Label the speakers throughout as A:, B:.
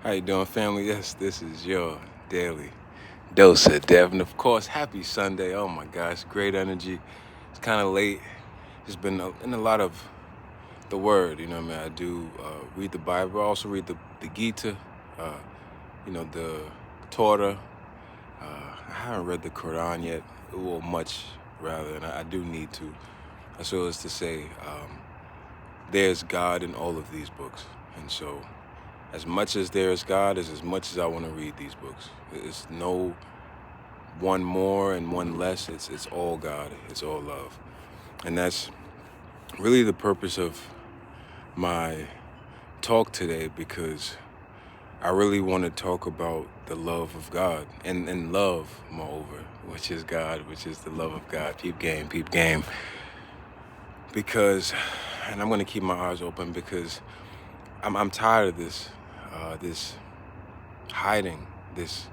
A: How you doing, family? Yes, this is your daily dose of Dev, and of course, happy Sunday. Oh my gosh, great energy. It's kind of late. Just been in a lot of the Word. You know what I mean? I do read the Bible. I also read the Gita. Uh, the Torah. I haven't read the Quran yet, or much rather, and I do need to. So as to say, there's God in all of these books, and so. As much as there is God is as much as I want to read these books. It's no one more and one less. It's all God. It's all love. And that's really the purpose of my talk today, because I really want to talk about the love of God and love, moreover, which is God, which is the love of God. Peep game, peep game. Because, and I'm going to keep my eyes open because I'm tired of this hiding, this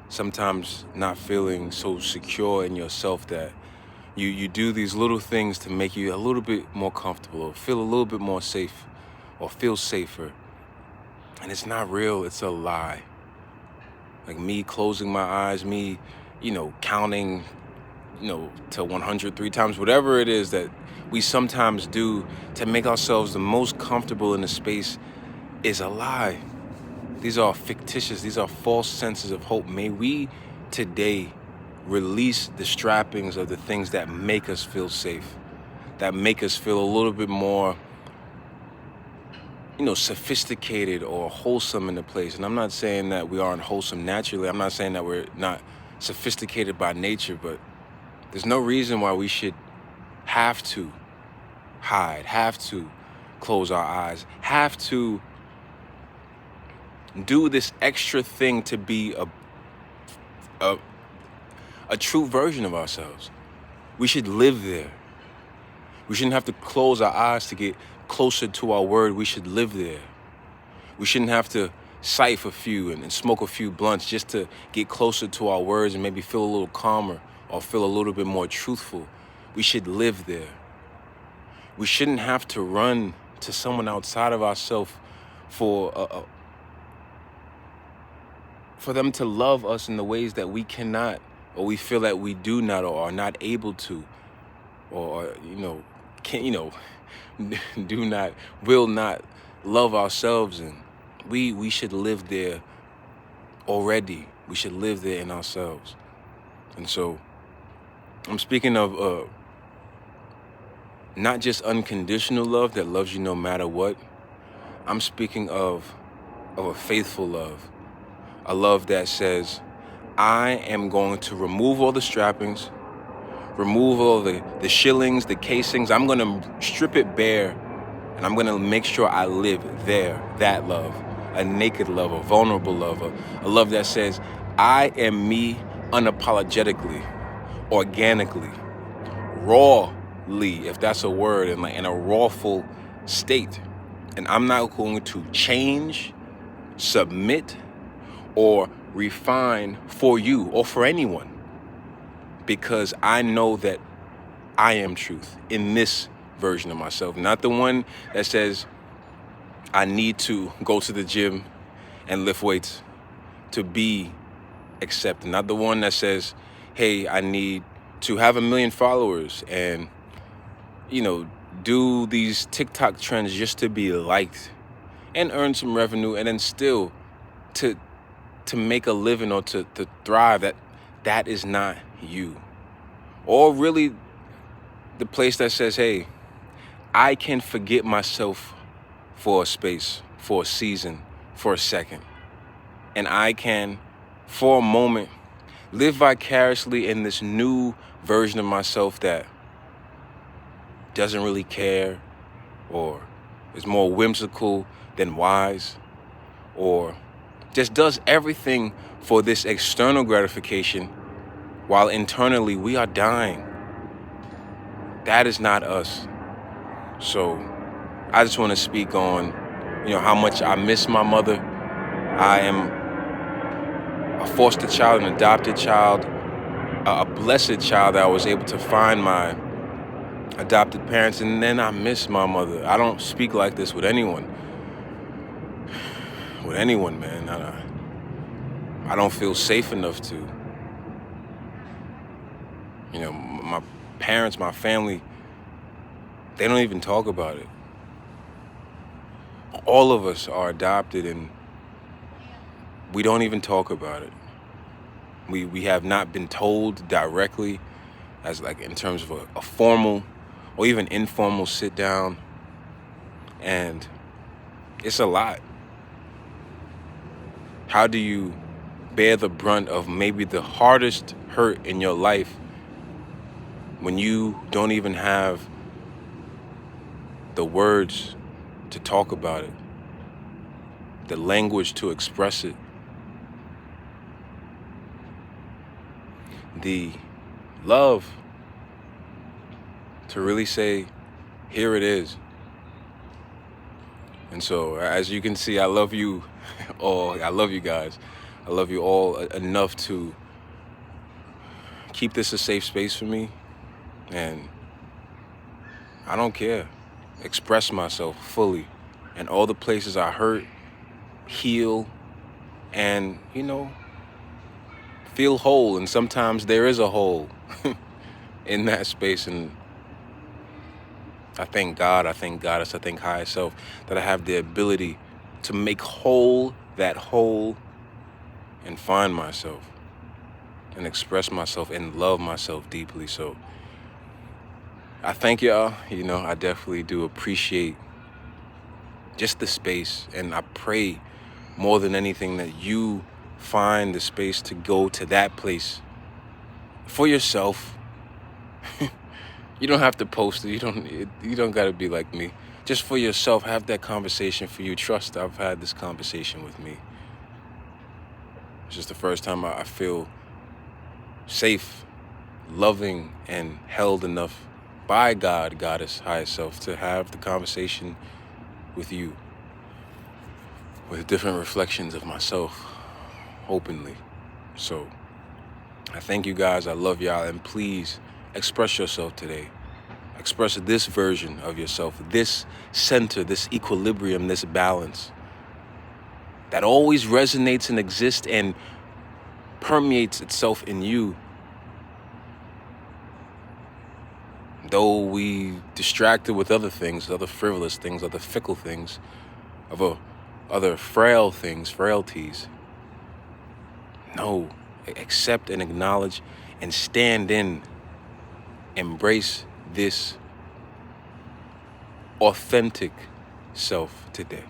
A: sometimes not feeling so secure in yourself that you do these little things to make you a little bit more comfortable or feel a little bit more safe or feel safer. And it's not real, it's a lie. Like me closing my eyes, me, counting, to 100 3 times, whatever it is that we sometimes do to make ourselves the most comfortable in the space is a lie. These are fictitious. These are false senses of hope. May we today release the strappings of the things that make us feel safe, that make us feel a little bit more, sophisticated or wholesome in the place. And I'm not saying that we aren't wholesome naturally. I'm not saying that we're not sophisticated by nature, but there's no reason why we should have to hide, have to close our eyes, have to do this extra thing to be a true version of ourselves. We should live there. We shouldn't have to close our eyes to get closer to our word. We should live there. We shouldn't have to sife a few and smoke a few blunts just to get closer to our words and maybe feel a little calmer or feel a little bit more truthful. We should live there. We shouldn't have to run to someone outside of ourselves for them to love us in the ways that we cannot, or we feel that we do not, or are not able to, or do not, will not love ourselves. And we should live there already. We should live there in ourselves. And so I'm speaking of not just unconditional love that loves you no matter what. I'm speaking of a faithful love. A love that says, I am going to remove all the strappings, remove all the shillings, the casings. I'm going to strip it bare, and I'm going to make sure I live there, that love, a naked love, a vulnerable love, a love that says, I am me unapologetically, organically, rawly, if that's a word, in a rawful state. And I'm not going to change, submit, or refine for you or for anyone, because I know that I am truth in this version of myself, not the one that says I need to go to the gym and lift weights to be accepted, not the one that says, hey, I need to have 1 million followers and do these TikTok trends just to be liked and earn some revenue, and then still to make a living or to thrive. That is not you. Or really the place that says, hey, I can forget myself for a space, for a season, for a second. And I can, for a moment, live vicariously in this new version of myself that doesn't really care, or is more whimsical than wise, or just does everything for this external gratification while internally we are dying. That is not us. So I just want to speak on, how much I miss my mother. I am a foster child, an adopted child, a blessed child that I was able to find my adopted parents, and then I miss my mother. I don't speak like this with anyone. with anyone, man. I don't feel safe enough to. My parents, my family, they don't even talk about it. All of us are adopted, and we don't even talk about it. We have not been told directly, as like in terms of a formal or even informal sit down, and it's a lot. How do you bear the brunt of maybe the hardest hurt in your life when you don't even have the words to talk about it, the language to express it, the love to really say, here it is? And so, as you can see, I love you all. I love you guys. I love you all enough to keep this a safe space for me. And I don't care. Express myself fully. And all the places I hurt, heal, and, feel whole. And sometimes there is a hole in that space. And I thank God, I thank Goddess, I thank Higher Self that I have the ability to make whole that hole and find myself and express myself and love myself deeply. So I thank y'all. I definitely do appreciate just the space, and I pray more than anything that you find the space to go to that place for yourself. You don't have to post it. You don't got to be like me. Just for yourself, have that conversation for you. Trust I've had this conversation with me. It's just the first time I feel safe, loving, and held enough by God, Goddess, Higher Self, to have the conversation with you, with different reflections of myself, openly. So I thank you guys. I love y'all. And please express yourself today. Express this version of yourself, this center, this equilibrium, this balance that always resonates and exists and permeates itself in you. Though we distracted with other things, other frivolous things, other fickle things, other frail things, frailties. No, accept and acknowledge and stand in, embrace this authentic self today.